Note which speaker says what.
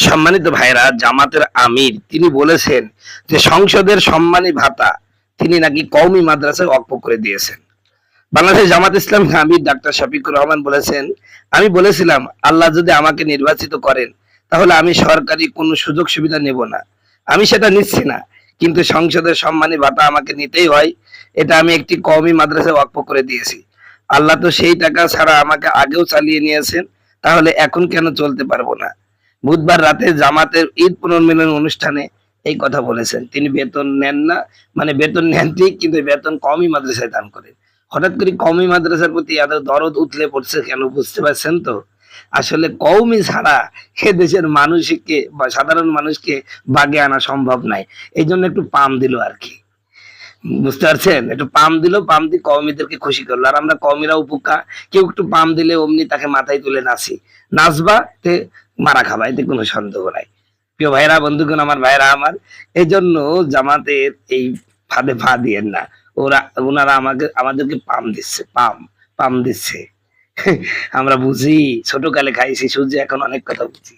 Speaker 1: সম্মানিত ভাইরা, জামাতের আমির তিনি বলেছেন যে সংসদের সম্মানী ভাতা তিনি নাকি কওমি মাদ্রাসায় ওয়াকফ করে দিয়েছেন। বাংলাদেশ জামাত ইসলামী আমির ডাক্তার শফিকুর রহমান বলেছেন, আমি বলেছিলাম আল্লাহ যদি আমাকে নির্বাচিত করেন তাহলে আমি সরকারি কোনো সুযোগ সুবিধা নেব না, আমি সেটা নিচ্ছি না, কিন্তু সংসদের সম্মানী ভাতা আমাকে নিতেই হয়। এটা আমি একটি কওমি মাদ্রাসায় ওয়াকফ করে দিয়েছি। আল্লাহ তো সেই টাকা ছাড়া আমাকে আগেও চালিয়ে নিয়েছেন, তাহলে এখন কেন চলতে পারবো না? বুধবার রাতে জামাতের ঈদ পুনর্মিলন অনুষ্ঠানে এই কথা বলেছেন। তিনি বেতন নেন না, মানে বেতন নেন ঠিক, কিন্তু বেতন কমই মাদ্রাসায় দান করেন। হঠাৎ করে কওমি মাদ্রাসার প্রতি এত দরদ উতলে পড়ছে কেন, বুঝতে পারছেন তো? আসলে কওমি ছাড়া এ দেশের মানুষকে বা সাধারণ মানুষকে বাগে আনা সম্ভব নাই। এই জন্য একটু পাম দিল আর কি, বুঝতে পারছেন? একটু পাম দিল, পাম দিয়ে কওমিদেরকে খুশি করলো। আর আমরা কওমিরা উপকা, কেউ একটু পাম দিলে অমনি তাকে মাথায় তুলে নাচি। নাচবা তে মারা খাবা, এতে কোনো সন্দেহ নাই। প্রিয় ভাইরা, বন্ধুগণ, আমার ভাইরা আমার, এই জন্য জামাতের এই ফাঁদে পা দিয়েন না। ওনারা আমাদেরকে পাম দিচ্ছে, পাম পাম দিচ্ছে। আমরা বুঝি, ছোটকালে খাইছি সুজি, এখন অনেক কথা বুঝি।